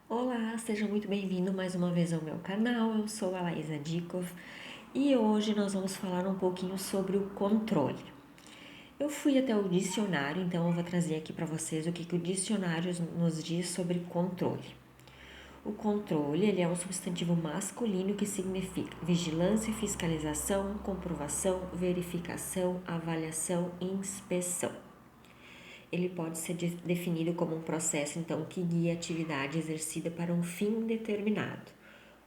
Olá, seja muito bem-vindo mais uma vez ao meu canal. Eu sou a Laísa Dikov e hoje nós vamos falar um pouquinho sobre o controle. Eu fui até o dicionário, então eu vou trazer aqui para vocês o que o dicionário nos diz sobre controle. O controle ele é um substantivo masculino que significa vigilância, fiscalização, comprovação, verificação, avaliação e inspeção. Ele pode ser definido como um processo, então, que guia a atividade exercida para um fim determinado,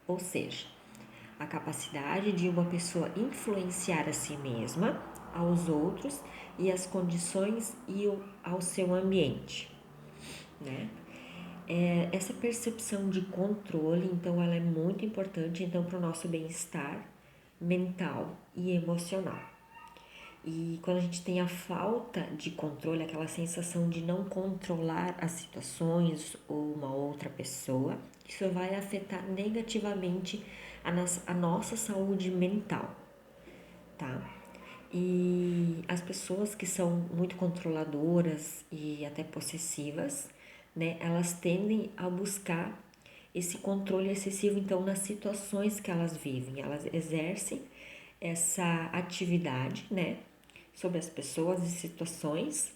ou seja, a capacidade de uma pessoa influenciar a si mesma, aos outros e às condições e ao seu ambiente, né? Essa percepção de controle, então, ela é muito importante, então, para o nosso bem-estar mental e emocional. E quando a gente tem a falta de controle, aquela sensação de não controlar as situações ou uma outra pessoa, isso vai afetar negativamente a nossa saúde mental, tá? E as pessoas que são muito controladoras e até possessivas, né, elas tendem a buscar esse controle excessivo, então, nas situações que elas vivem. Elas exercem essa atividade, né, sobre as pessoas e situações,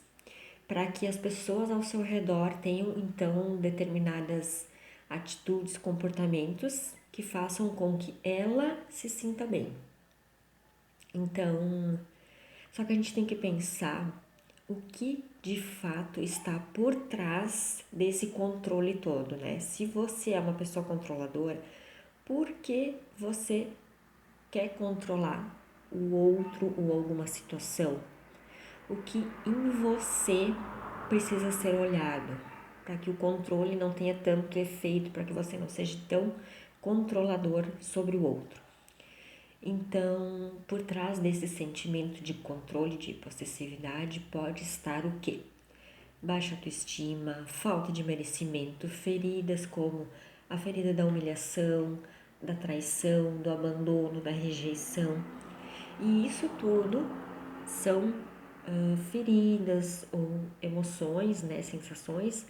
para que as pessoas ao seu redor tenham então determinadas atitudes, comportamentos que façam com que ela se sinta bem. Então, só que a gente tem que pensar o que de fato está por trás desse controle todo, né? Se você é uma pessoa controladora, por que você quer controlar o outro ou alguma situação? O que em você precisa ser olhado para que o controle não tenha tanto efeito, para que você não seja tão controlador sobre o outro. Então, por trás desse sentimento de controle, de possessividade, pode estar o quê? Baixa autoestima, falta de merecimento, feridas como a ferida da humilhação, da traição, do abandono, da rejeição. E isso tudo são feridas ou emoções, né, sensações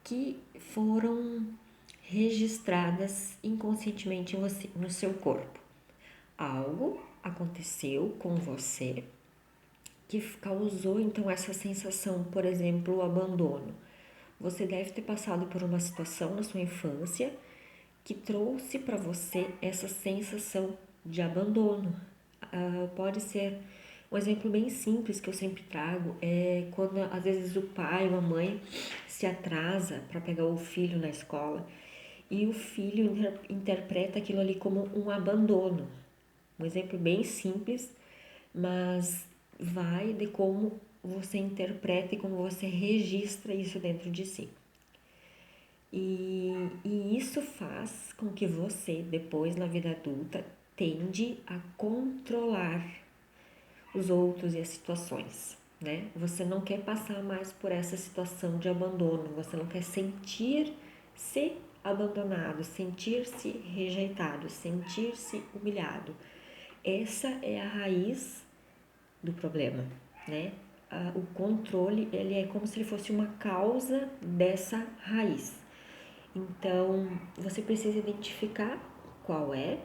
que foram registradas inconscientemente no seu corpo. Algo aconteceu com você que causou então essa sensação, por exemplo, o abandono. Você deve ter passado por uma situação na sua infância que trouxe para você essa sensação de abandono. Pode ser um exemplo bem simples que eu sempre trago é quando às vezes o pai ou a mãe se atrasa para pegar o filho na escola e o filho interpreta aquilo ali como um abandono. Um exemplo bem simples, mas vai de como você interpreta e como você registra isso dentro de si. E isso faz com que você, depois na vida adulta, tende a controlar os outros e as situações, né? Você não quer passar mais por essa situação de abandono, você não quer sentir-se abandonado, sentir-se rejeitado, sentir-se humilhado. Essa é a raiz do problema, né? O controle, ele é como se ele fosse uma causa dessa raiz. Então, você precisa identificar qual é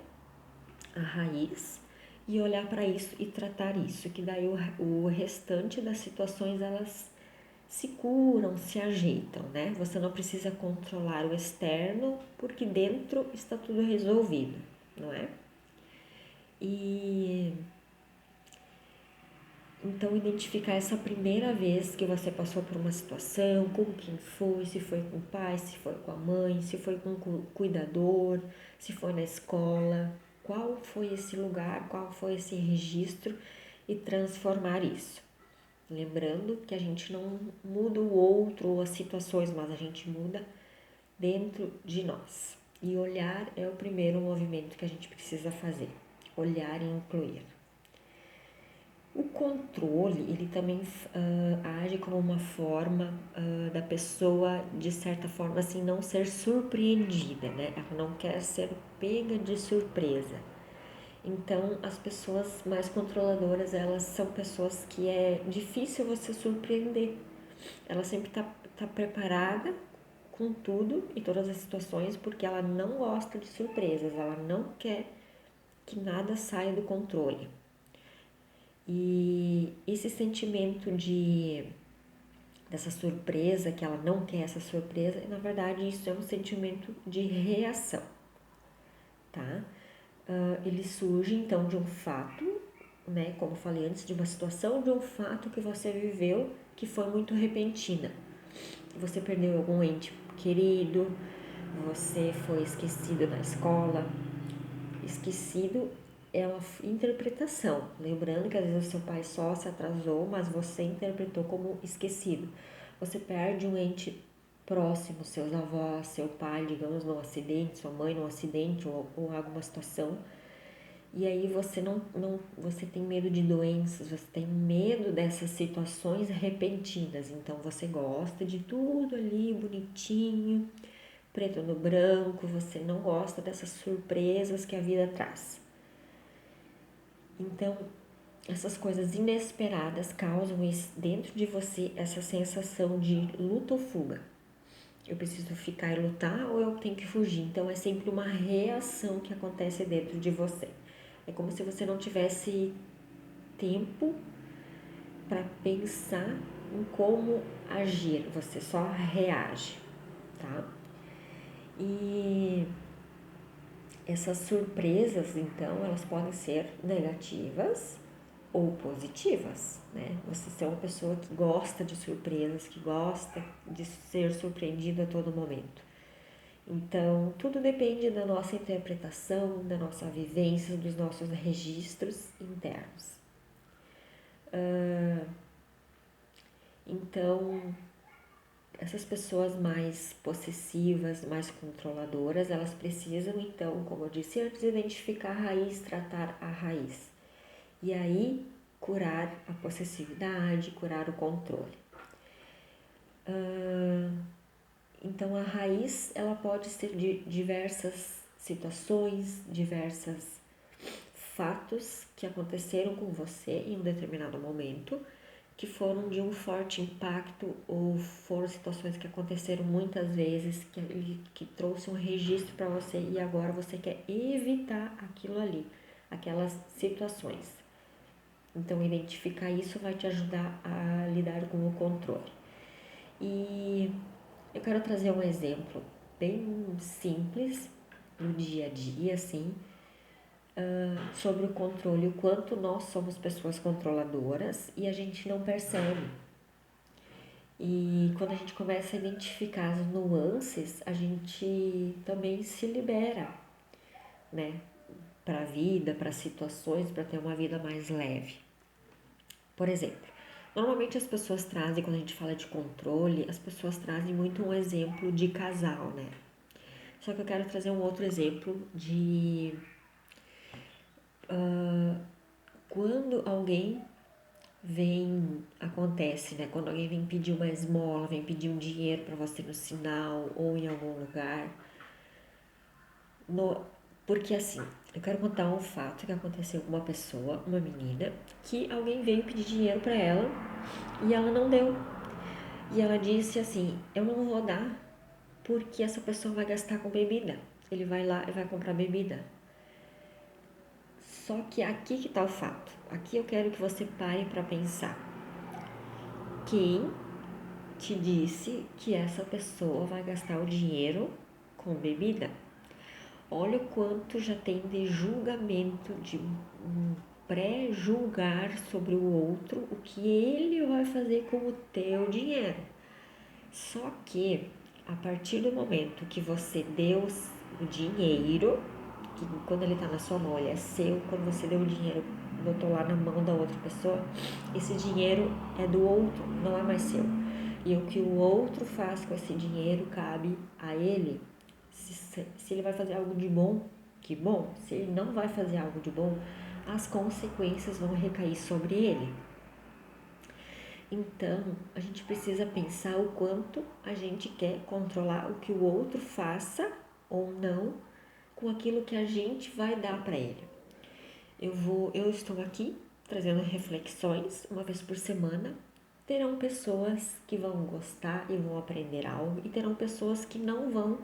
a raiz e olhar para isso e tratar isso, que daí o restante das situações elas se curam, se ajeitam, né? Você não precisa controlar o externo porque dentro está tudo resolvido, não é? E então identificar essa primeira vez que você passou por uma situação, com quem foi, se foi com o pai, se foi com a mãe, se foi com o cuidador, se foi na escola, qual foi esse lugar, qual foi esse registro e transformar isso. Lembrando que a gente não muda o outro ou as situações, mas a gente muda dentro de nós. E olhar é o primeiro movimento que a gente precisa fazer. Olhar e incluir. O controle, ele também age como uma forma da pessoa, de certa forma, assim, não ser surpreendida, né? Ela não quer ser pega de surpresa. Então, as pessoas mais controladoras, elas são pessoas que é difícil você surpreender. Ela sempre tá preparada com tudo e todas as situações, porque ela não gosta de surpresas, ela não quer que nada saia do controle. E esse sentimento dessa surpresa, que ela não quer essa surpresa, na verdade isso é um sentimento de reação, tá? Ele surge então de um fato, né, como eu falei antes, de uma situação, de um fato que você viveu que foi muito repentina. Você perdeu algum ente querido, você foi esquecido na escola. Esquecido é uma interpretação, lembrando que às vezes o seu pai só se atrasou, mas você interpretou como esquecido. Você perde um ente próximo, seus avós, seu pai, digamos, num acidente, sua mãe num acidente ou alguma situação. E aí você tem medo de doenças, você tem medo dessas situações repentinas. Então você gosta de tudo ali bonitinho, preto no branco, você não gosta dessas surpresas que a vida traz. Então, essas coisas inesperadas causam dentro de você essa sensação de luta ou fuga. Eu preciso ficar e lutar ou eu tenho que fugir? Então, é sempre uma reação que acontece dentro de você. É como se você não tivesse tempo para pensar em como agir, você só reage, tá? E essas surpresas, então, elas podem ser negativas ou positivas, né? Você é uma pessoa que gosta de surpresas, que gosta de ser surpreendido a todo momento. Então, tudo depende da nossa interpretação, da nossa vivência, dos nossos registros internos. Então, essas pessoas mais possessivas, mais controladoras, elas precisam, então, como eu disse antes, identificar a raiz, tratar a raiz. E aí, curar a possessividade, curar o controle. Então, a raiz, ela pode ser de diversas situações, diversos fatos que aconteceram com você em um determinado momento, que foram de um forte impacto ou foram situações que aconteceram muitas vezes, que trouxe um registro para você e agora você quer evitar aquilo ali, aquelas situações. Então, identificar isso vai te ajudar a lidar com o controle. E eu quero trazer um exemplo bem simples, no dia a dia, assim, sobre o controle, o quanto nós somos pessoas controladoras e a gente não percebe. E quando a gente começa a identificar as nuances, a gente também se libera, né? Para a vida, para situações, para ter uma vida mais leve. Por exemplo, normalmente as pessoas trazem, quando a gente fala de controle, as pessoas trazem muito um exemplo de casal, né? Só que eu quero trazer um outro exemplo de quando alguém acontece, né? Quando alguém vem pedir uma esmola, vem pedir um dinheiro para você no sinal ou em algum lugar. Porque assim, eu quero contar um fato que aconteceu com uma pessoa, uma menina, que alguém veio pedir dinheiro para ela e ela não deu. E ela disse assim: eu não vou dar porque essa pessoa vai gastar com bebida. Ele vai lá e vai comprar bebida. Só que aqui que tá o fato. Aqui eu quero que você pare para pensar. Quem te disse que essa pessoa vai gastar o dinheiro com bebida? Olha o quanto já tem de julgamento, de pré-julgar sobre o outro, o que ele vai fazer com o teu dinheiro. Só que a partir do momento que você deu o dinheiro, que quando ele está na sua mão ele é seu, quando você deu o dinheiro, botou lá na mão da outra pessoa, esse dinheiro é do outro, não é mais seu. E o que o outro faz com esse dinheiro cabe a ele. Se ele vai fazer algo de bom, que bom. Se ele não vai fazer algo de bom, as consequências vão recair sobre ele. Então, a gente precisa pensar o quanto a gente quer controlar o que o outro faça ou não com aquilo que a gente vai dar para ele. Eu estou aqui trazendo reflexões uma vez por semana terão pessoas que vão gostar e vão aprender algo, e terão pessoas que não vão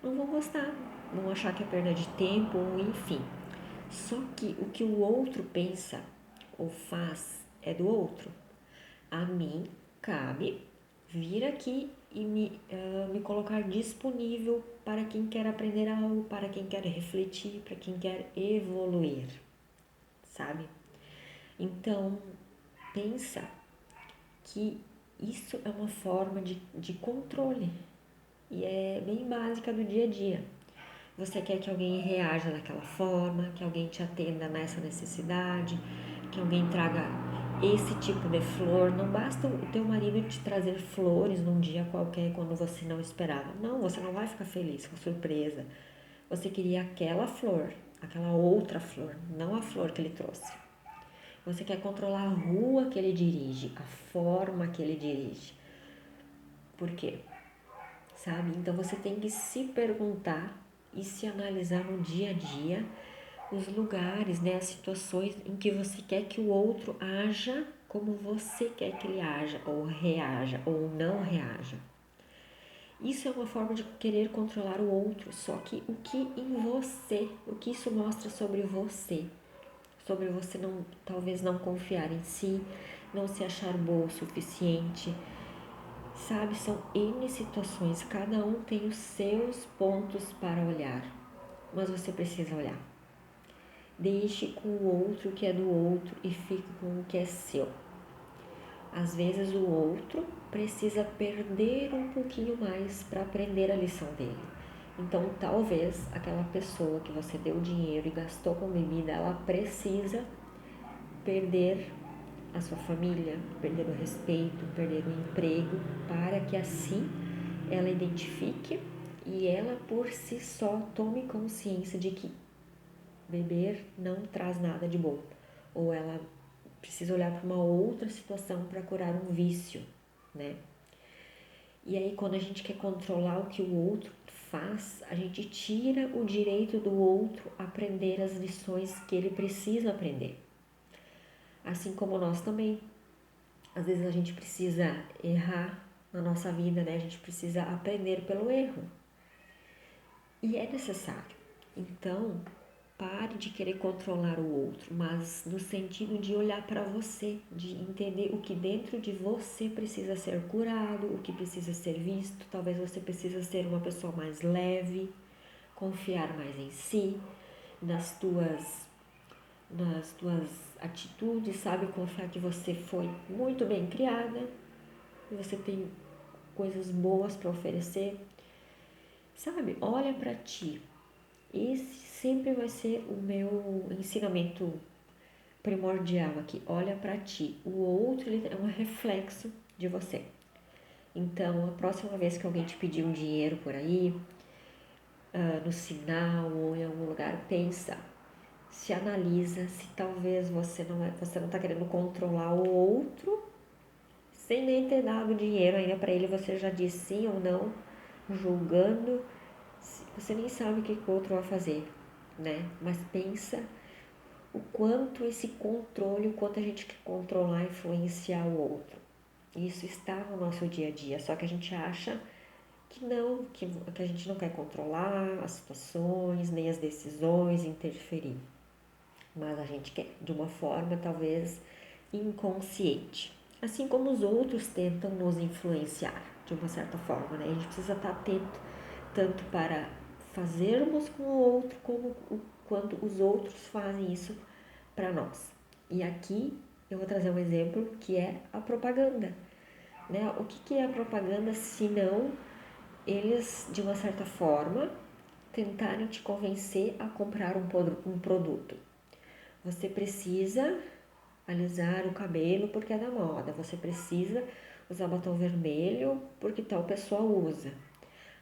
gostar, vão achar que é perda de tempo, enfim. Só que o que o outro pensa ou faz é do outro. A mim cabe vir aqui e me colocar disponível para quem quer aprender algo, para quem quer refletir, para quem quer evoluir, sabe? Então, pensa que isso é uma forma de controle e é bem básica do dia a dia. Você quer que alguém reaja daquela forma, que alguém te atenda nessa necessidade, que alguém traga esse tipo de flor. Não basta o teu marido te trazer flores num dia qualquer quando você não esperava. Não, você não vai ficar feliz com a surpresa. Você queria aquela flor, aquela outra flor, não a flor que ele trouxe. Você quer controlar a rua que ele dirige, a forma que ele dirige. Por quê? Sabe? Então você tem que se perguntar e se analisar no dia a dia os lugares, né, as situações em que você quer que o outro haja como você quer que ele haja, ou reaja, ou não reaja. Isso é uma forma de querer controlar o outro, só que o que em você, o que isso mostra sobre você não, talvez não confiar em si, não se achar boa o suficiente, sabe? São N situações, cada um tem os seus pontos para olhar, mas você precisa olhar. Deixe com o outro o que é do outro e fique com o que é seu. Às vezes o outro precisa perder um pouquinho mais para aprender a lição dele. Então, talvez aquela pessoa que você deu dinheiro e gastou com bebida, ela precisa perder a sua família, perder o respeito, perder o emprego, para que assim ela identifique e ela por si só tome consciência de que beber não traz nada de bom, ou ela precisa olhar para uma outra situação para curar um vício, né? E aí quando a gente quer controlar o que o outro faz, a gente tira o direito do outro aprender as lições que ele precisa aprender. Assim como nós também. Às vezes a gente precisa errar na nossa vida, né? A gente precisa aprender pelo erro. E é necessário. Então, pare de querer controlar o outro, mas no sentido de olhar para você, de entender o que dentro de você precisa ser curado, o que precisa ser visto. Talvez você precisa ser uma pessoa mais leve, confiar mais em si, nas tuas atitudes, sabe? Confiar que você foi muito bem criada, que você tem coisas boas para oferecer. Sabe? Olha para ti. Esse sempre vai ser o meu ensinamento primordial aqui. Olha para ti. O outro ele é um reflexo de você. Então, a próxima vez que alguém te pedir um dinheiro por aí, no sinal ou em algum lugar, pensa, se analisa se talvez você não está querendo controlar o outro, sem nem ter dado dinheiro ainda para ele, você já disse sim ou não, julgando, você nem sabe o que o outro vai fazer, né? Mas pensa o quanto esse controle, o quanto a gente quer controlar, influenciar o outro. Isso está no nosso dia a dia, só que a gente acha que não, que a gente não quer controlar as situações, nem as decisões, interferir. Mas a gente quer, de uma forma talvez inconsciente. Assim como os outros tentam nos influenciar, de uma certa forma, né? A gente precisa estar atento tanto para fazermos com o outro, como quanto os outros fazem isso para nós. E aqui eu vou trazer um exemplo que é a propaganda, né? O que é a propaganda se não eles, de uma certa forma, tentarem te convencer a comprar um produto? Você precisa alisar o cabelo porque é da moda. Você precisa usar batom vermelho porque tal pessoa usa.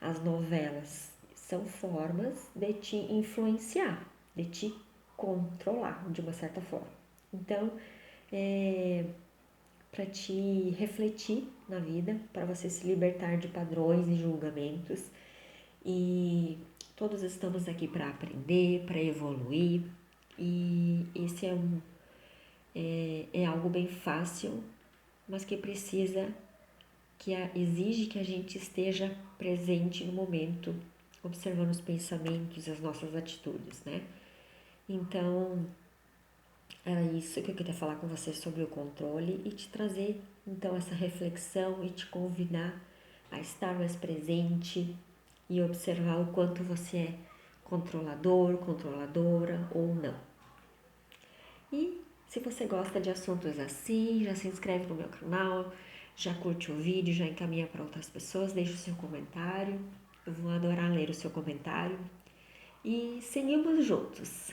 As novelas são formas de te influenciar, de te controlar de uma certa forma. Então, para te refletir na vida, para você se libertar de padrões e julgamentos. E todos estamos aqui para aprender, para evoluir. E esse é algo bem fácil mas que exige que a gente esteja presente no momento, observando os pensamentos e as nossas atitudes, né? Então, era isso que eu queria falar com você sobre o controle e te trazer, então, essa reflexão e te convidar a estar mais presente e observar o quanto você é controlador, controladora ou não. E se você gosta de assuntos assim, já se inscreve no meu canal, já curte o vídeo, já encaminha para outras pessoas, deixa o seu comentário. Eu vou adorar ler o seu comentário. E seguimos juntos.